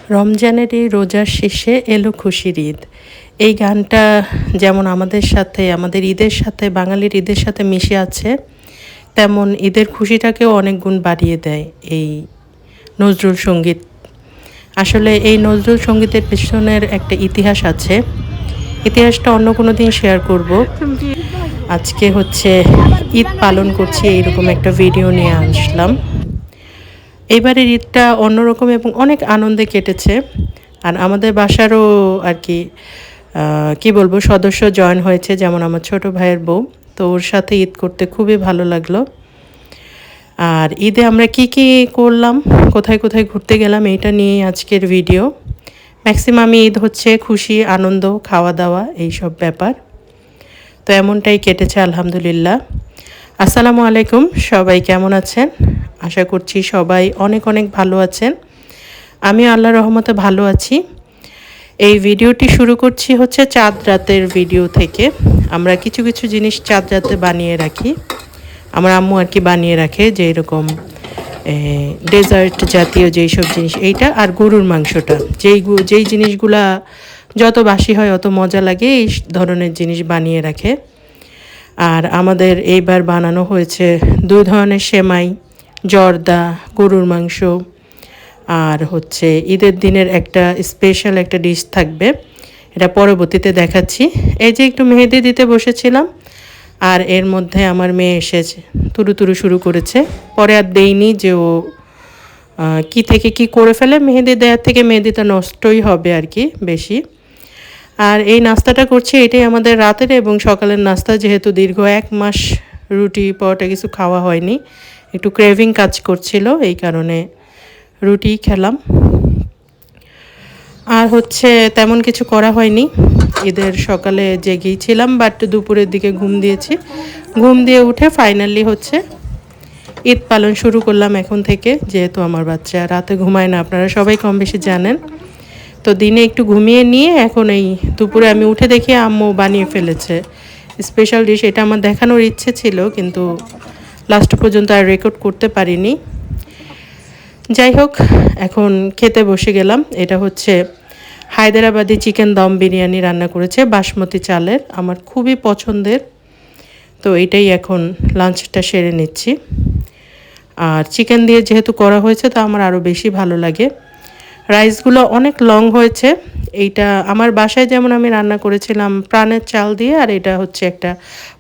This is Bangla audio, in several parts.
রমজানের এই রোজার শেষে এলো খুশির ঈদ। এই গানটা যেমন আমাদের সাথে, আমাদের ঈদের সাথে, বাঙালির ঈদের সাথে মিশে আছে, তেমন ঈদের খুশিটাকেও অনেক গুণ বাড়িয়ে দেয় এই নজরুল সঙ্গীত। আসলে এই নজরুল সঙ্গীতের পেছনের একটা ইতিহাস আছে। ইতিহাসটা অন্য কোনো দিন শেয়ার করব। আজকে হচ্ছে ঈদ পালন করছি, এইরকম একটা ভিডিও নিয়ে আসলাম। এবারের ঈদটা অন্যরকম এবং অনেক আনন্দে কেটেছে। আর আমাদের বাসারও আর কি বলবো, সদস্য জয়েন হয়েছে, যেমন আমার ছোট ভাইয়ের বউ। তো ওর সাথে ঈদ করতে খুবই ভালো লাগলো। আর ঈদে আমরা কি করলাম, কোথায় কোথায় ঘুরতে গেলাম, এইটা নিয়ে আজকের ভিডিও। ম্যাক্সিমাম ঈদ হচ্ছে খুশি, আনন্দ, খাওয়া দাওয়া, এইসব ব্যাপার। তো এমনটাই কেটেছে আলহামদুলিল্লাহ। আসসালামু আলাইকুম, সবাই কেমন আছেন? আশা করছি সবাই অনেক অনেক ভালো আছেন। আমি আল্লাহর রহমতে ভালো আছি। এই ভিডিওটি শুরু করছি হচ্ছে চাঁদ রাতের ভিডিও থেকে। আমরা কিছু কিছু জিনিস চাঁদ রাতে বানিয়ে রাখি, আমার আম্মু আর কি বানিয়ে রাখে, যে এরকম ডেজার্ট জাতীয় যেই সব জিনিস, এইটা আর গরুর মাংসটা, যেই জিনিসগুলা যত বাসি হয় অত মজা লাগে, এই ধরনের জিনিস বানিয়ে রাখে। আর আমাদের এইবার বানানো হয়েছে 2 ধরনের সেমাই, জর্দা, গরুর মাংস, আর হচ্ছে ঈদের দিনের একটা স্পেশাল একটা ডিশ থাকবে, এটা পরবর্তীতে দেখাচ্ছি। এই যে একটু মেহেদি দিতে বসেছিলাম, আর এর মধ্যে আমার মেয়ে এসেছে, তুরু শুরু করেছে। পরে আর দেইনি, যে ও কী থেকে কি করে ফেলে। মেহেদি দেওয়ার থেকে মেহেদিটা নষ্টই হবে আর কি বেশি। আর এই নাস্তাটা করছি, এটাই আমাদের রাতের এবং সকালের নাস্তা। যেহেতু দীর্ঘ 1 মাস রুটি পরোটা কিছু খাওয়া হয়নি, একটু ক্রেভিং কাজ করছিল, এই কারণে রুটি খেলাম। আর হচ্ছে তেমন কিছু করা হয়নি। ঈদের সকালে জেগেছিলাম, বাট দুপুরের দিকে ঘুম দিয়েছি। ঘুম দিয়ে উঠে ফাইনালি হচ্ছে ঈদ পালন শুরু করলাম এখন থেকে। যেহেতু আমার বাচ্চা রাতে ঘুমায় না, আপনারা সবাই কম বেশি জানেন। তো দিনে একটু ঘুমিয়ে নিয়ে এখন এই দুপুরে আমি উঠে দেখি আম্মু বানিয়ে ফেলেছে স্পেশাল ডিশ। এটা আমার দেখানোর ইচ্ছে ছিল, কিন্তু লাস্ট পর্যন্ত আর রেকর্ড করতে পারিনি। যাই হোক, এখন খেতে বসে গেলাম। এটা হচ্ছে হায়দ্রাবাদি চিকেন দম বিরিয়ানি রান্না করেছে বাসমতি চালের, আমার খুবই পছন্দের। তো এটাই এখন লাঞ্চটা সেরে নিচ্ছি। আর চিকেন দিয়ে যেহেতু করা হয়েছে, তো আমার আরও বেশি ভালো লাগে। রাইসগুলো অনেক লং হয়েছে। এইটা আমার বাসায় যেমন আমি রান্না করেছিলাম প্রাণের চাল দিয়ে, আর এটা হচ্ছে একটা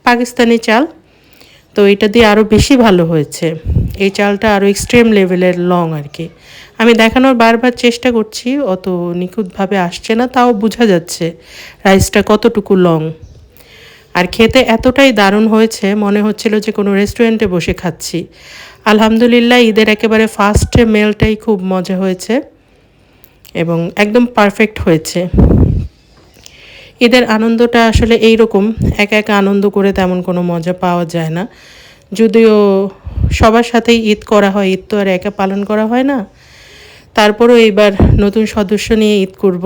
পাকিস্তানি চাল। তো এটা দিয়ে আরও বেশি ভালো হয়েছে। এই চালটা আরও এক্সট্রিম লেভেলের লং আর কি। আমি দেখানোর বারবার চেষ্টা করছি, অত নিখুঁতভাবে আসছে না, তাও বোঝা যাচ্ছে রাইসটা কতটুকু লং। আর খেতে এতটাই দারুণ হয়েছে, মনে হচ্ছিল যে কোনো রেস্টুরেন্টে বসে খাচ্ছি। আলহামদুলিল্লাহ, ঈদের একেবারে ফার্স্ট মেলটাই খুব মজা হয়েছে এবং একদম পারফেক্ট হয়েছে। ঈদের আনন্দটা আসলে এইরকম, একা একা আনন্দ করে তেমন কোনো মজা পাওয়া যায় না। যদিও সবার সাথেই ঈদ করা হয়, ঈদ তো আর একা পালন করা হয় না। তারপরও এইবার নতুন সদস্য নিয়ে ঈদ করব,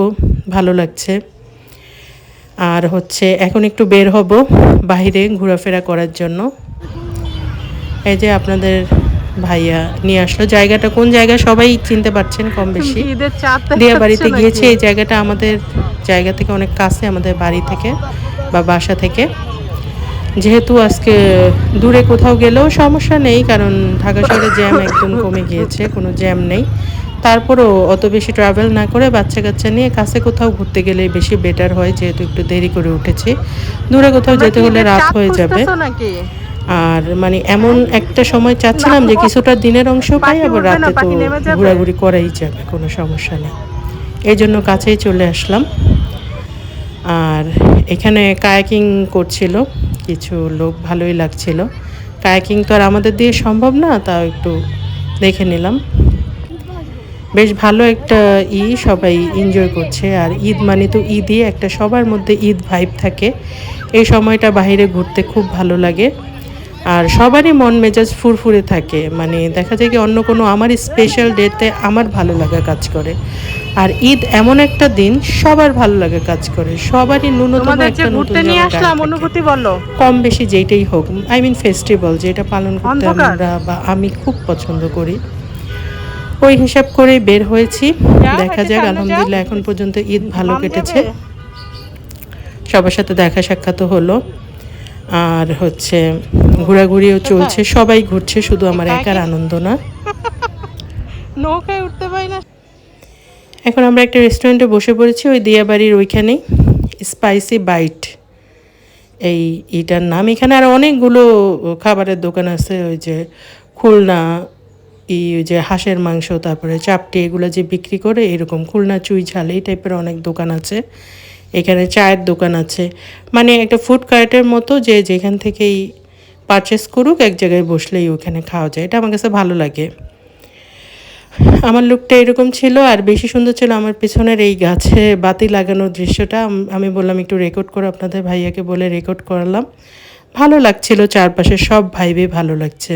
ভালো লাগছে। আর হচ্ছে এখন একটু বের হব বাইরে ঘোরাফেরা করার জন্য। এই যে আপনাদের ভাইয়া নিয়ে আসলো। জায়গাটা কোন জায়গা সবাই চিনতে পারছেন কম বেশি, দিয়া বাড়িতে গিয়েছে। এই জায়গাটা আমাদের জায়গা থেকে অনেক কাছে, আমাদের বাড়ি থেকে বা বাসা থেকে। যেহেতু আজকে দূরে কোথাও গেলেও সমস্যা নেই, কারণ ঢাকা শহরে জ্যাম একদম কমে গিয়েছে, কোনো জ্যাম নেই। তারপরও অত বেশি ট্রাভেল না করে বাচ্চা কাচ্চা নিয়ে কাছে কোথাও ঘুরতে গেলে বেশি বেটার হয়, যেহেতু একটু দেরি করে উঠেছি। দূরে কোথাও যেতে হলে রাত হয়ে যাবে। আর মানে এমন একটা সময় চাচ্ছিলাম যে কিছুটা দিনের অংশ পাই, আবার রাতে তো ঘোরাঘুরি করাই যাবে, কোনো সমস্যা নেই। এই জন্য কাছেই চলে আসলাম। আর এখানে কায়াকিং করছিল কিছু লোক, ভালোই লাগছিল। কায়াকিং তো আর আমাদের দিয়ে সম্ভব না, তাও একটু দেখে নিলাম। বেশ ভালো একটা সবাই এনজয় করছে। আর ঈদ মানে তো ঈদই একটা, সবার মধ্যে ঈদ ভাইব থাকে। এই সময়টা বাইরে ঘুরতে খুব ভালো লাগে, আর সবারই মন মেজাজ ফুরফুরে থাকে। মানে দেখা যায় কি অন্য কোনো আমার স্পেশাল ডেতে আমার ভালো লাগা কাজ করে, আর ঈদ এমন একটা দিন সবার ভালো লাগা কাজ করে, সবারই ন্যূনতম একটা নতুন অনুভূতি বলো, কম বেশি যেইটাই হোক। আই মিন ফেস্টিভ্যাল যেটা পালন করতে আমরা বা আমি খুব পছন্দ করি। ওই হিসাব করেই বের হয়েছি। দেখা যাক, আলহামদুলিল্লাহ এখন পর্যন্ত ঈদ ভালো কেটেছে, সবার সাথে দেখা সাক্ষাৎ হলো, আর হচ্ছে ঘোরাঘুরিও চলছে, সবাই ঘুরছে, শুধু আমার একার আনন্দ না। নৌকায় উঠতে পারি না। এখন আমরা একটা রেস্টুরেন্টে বসে পড়েছি, ওই দিয়াবাড়ির ওইখানেই, স্পাইসি বাইট এই এটার নাম। এখানে আর অনেকগুলো খাবারের দোকান আছে, ওই যে খুলনা ওই যে হাঁসের মাংস, তারপরে চাপটি, এগুলো যে বিক্রি করে, এরকম খুলনা চুই ঝাল এই টাইপের অনেক দোকান আছে। এখানে চায়ের দোকান আছে, মানে একটা ফুড কার্টের মতো, যে যেখান থেকেই পারচেস করুক এক জায়গায় বসলেই ওখানে খাওয়া যায়। এটা আমার কাছে ভালো লাগে। আমার লুকটা এরকম ছিল, আর বেশি সুন্দর ছিল আমার পিছনের এই গাছে বাতি লাগানোর দৃশ্যটা। আমি বললাম একটু রেকর্ড করো, আপনাদের ভাইয়াকে বলে রেকর্ড করালাম। ভালো লাগছিল, চারপাশে সব ভাইবে ভালো লাগছে।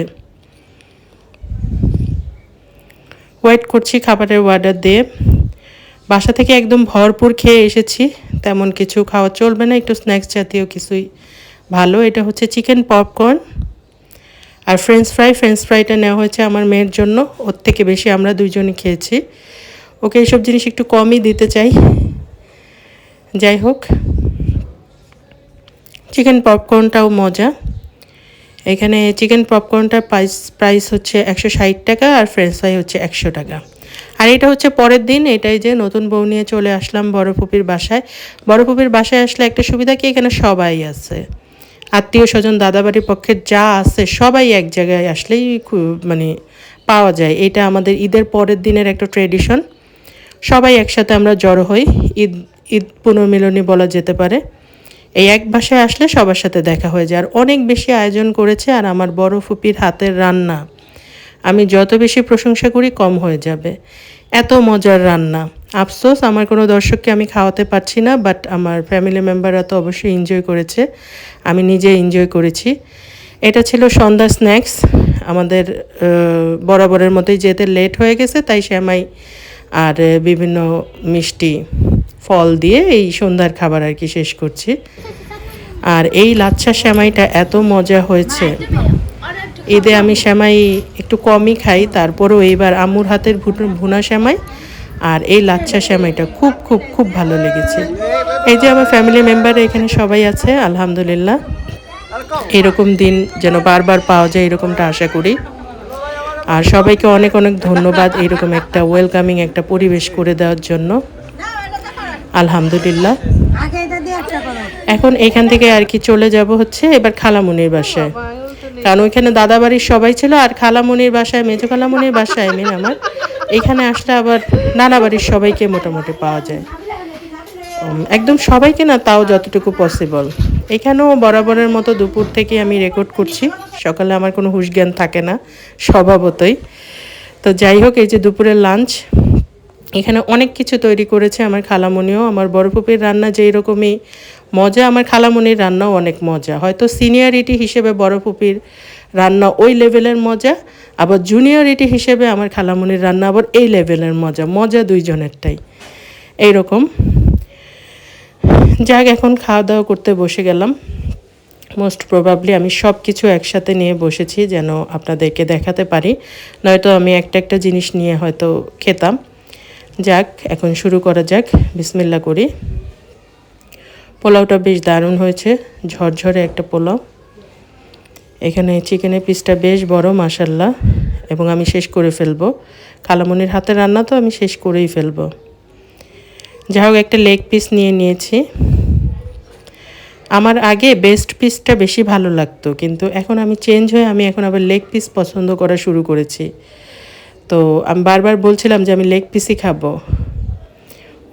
ওয়েট করছি খাবারের অর্ডার দিয়ে। বাসা থেকে একদম ভরপুর খেয়ে এসেছি, তেমন কিছু খাওয়া চলবে না, একটু স্ন্যাক্স জাতীয় কিছুই ভালো। এটা হচ্ছে চিকেন পপকর্ন আর ফ্রেঞ্চ ফ্রাইটা নেওয়া হয়েছে আমার মেয়ের জন্য, ওর থেকে বেশি আমরা দুইজনই খেয়েছি। ওকে এইসব জিনিস একটু কমই দিতে চাই। যাই হোক, চিকেন পপকর্নটাও মজা। এখানে চিকেন পপকর্নটার প্রাইস হচ্ছে 160 টাকা, আর ফ্রেঞ্চ ফ্রাই হচ্ছে 100 টাকা। আর এটা হচ্ছে পরের দিন, এটাই যে নতুন বউ নিয়ে চলে আসলাম বড় ফুপির বাসায়। বড় ফুপির বাসায় আসলে একটা সুবিধা কি, এখানে সবাই আছে, আত্মীয় স্বজন, দাদাবাড়ির পক্ষের যা আছে সবাই এক জায়গায় আসলেই মানে পাওয়া যায়। এটা আমাদের ঈদের পরের দিনের একটা ট্রেডিশন, সবাই একসাথে আমরা জড়ো হই, ঈদ পুনর্মিলনী বলা যেতে পারে। এই এক বাসায় আসলে সবার সাথে দেখা হয়ে যায়, আর অনেক বেশি আয়োজন করেছে। আর আমার বড় ফুপির হাতের রান্না আমি যত বেশি প্রশংসা করি কম হয়ে যাবে, এত মজার রান্না। আফসোস আমার কোনো দর্শককে আমি খাওয়াতে পারছি না, বাট আমার ফ্যামিলি মেম্বাররা তো অবশ্যই এনজয় করেছে, আমি নিজে এনজয় করেছি। এটা ছিল সন্ধ্যা স্ন্যাক্স আমাদের। বরাবরের মতোই যেতে লেট হয়ে গেছে, তাই সেমাই আর বিভিন্ন মিষ্টি ফল দিয়ে এই সন্ধ্যার খাবার আর কি শেষ করছি। আর এই লাচ্ছা সেমাইটা এত মজা হয়েছে, ঈদে আমি সেমাই একটু কমই খাই, তারপরেও এইবার আম্মুর হাতের ভুনা সেমাই আর এই লাচ্ছা সেমাইটা খুব খুব খুব ভালো লেগেছে। এই যে আমার ফ্যামিলি মেম্বার এখানে সবাই আছে, আলহামদুলিল্লাহ। এরকম দিন যেন বারবার পাওয়া যায়, এরকমটা আশা করি। আর সবাইকে অনেক অনেক ধন্যবাদ এরকম একটা ওয়েলকামিং একটা পরিবেশ করে দেওয়ার জন্য, আলহামদুলিল্লাহ। এখন এখান থেকে আর কি চলে যাব হচ্ছে এবার খালামুনির বাসায়, কারণ ওইখানে দাদা বাড়ির সবাই ছিল, আর খালামুনির বাসায়, মেজো খালামুনির বাসায় মেন আমার, এখানে আসলে আবার নানা বাড়ির সবাইকে মোটামুটি পাওয়া যায়, একদম সবাইকে না, তাও যতটুকু পসিবল। এখানেও বরাবরের মতো দুপুর থেকে আমি রেকর্ড করছি, সকালে আমার কোনো হুঁশ জ্ঞান থাকে না স্বভাবতই। তো যাই হোক, এই যে দুপুরের লাঞ্চ, এখানে অনেক কিছু তৈরি করেছে আমার খালামুনিও। আমার বড় ফুপির রান্না যেই রকমই মজা, আমার খালামুনির রান্নাও অনেক মজা। হয়তো সিনিয়রিটি হিসেবে বড় ফুপির রান্না ওই লেভেলের মজা, আবার জুনিয়রিটি হিসেবে আমার খালামুনির রান্না আবার এই লেভেলের মজা দুইজনেরটাই এইরকম। যাক, এখন খাওয়া দাওয়া করতে বসে গেলাম। মোস্ট প্রবাবলি আমি সব কিছু একসাথে নিয়ে বসেছি যেন আপনাদেরকে দেখাতে পারি, নয়তো আমি একটা একটা জিনিস নিয়ে হয়তো খেতাম। যাক, এখন শুরু করা যাক, বিসমিল্লাহ করি। পোলাওটা বেশ দারুণ হয়েছে, ঝরঝরে একটা পোলাও। এখানে চিকেনের পিসটা বেশ বড় মাশাল্লাহ, এবং আমি শেষ করে ফেলবো। খালামুনির হাতের রান্না তো আমি শেষ করেই ফেলবো। যাই হোক, একটা লেগ পিস নিয়ে নিয়েছি। আমার আগে বেস্ট পিসটা বেশি ভালো লাগতো, কিন্তু এখন আমি চেঞ্জ হয়ে আমি এখন আবার লেগ পিস পছন্দ করা শুরু করেছি। তো আমি বারবার বলছিলাম যে আমি লেগ পিসই খাবো,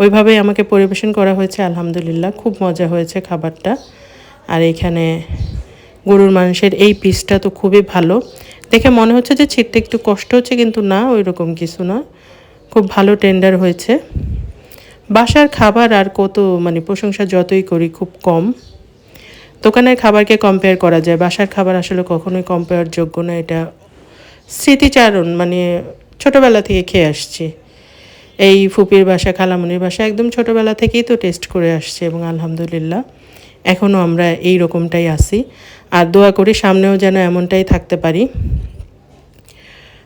ওইভাবেই আমাকে পরিবেশন করা হয়েছে। আলহামদুলিল্লাহ, খুব মজা হয়েছে খাবারটা। আর এখানে গরুর মাংসের এই পিসটা তো খুবই ভালো, দেখে মনে হচ্ছে যে ছিটতে একটু কষ্ট হচ্ছে, কিন্তু না, ওই রকম কিছু না, খুব ভালো টেন্ডার হয়েছে। বাসার খাবার আর কত মানে প্রশংসা যতই করি খুব কম। দোকানের খাবারকে কম্পেয়ার করা যায়, বাসার খাবার আসলে কখনোই কম্পেয়ার যোগ্য না। এটা স্মৃতিচারণ, মানে ছোটোবেলা থেকে খেয়ে আসছি এই ফুপির বাসা, খালামুনির বাসা, একদম ছোটোবেলা থেকেই তো টেস্ট করে আসছে, এবং আলহামদুলিল্লাহ এখনও আমরা এই রকমটাই আসি। আর দোয়া করি সামনেও যেন এমনটাই থাকতে পারি।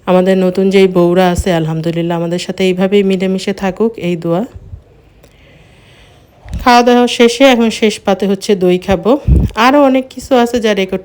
আমাদের নতুন যেই বউরা আছে আলহামদুলিল্লাহ আমাদের সাথে এইভাবেই মিলেমিশে থাকুক, এই দোয়া। খাওয়া দাওয়া শেষে এখন শেষ পাতে হচ্ছে দই খাবো। আরও অনেক কিছু আছে যা রেকর্ড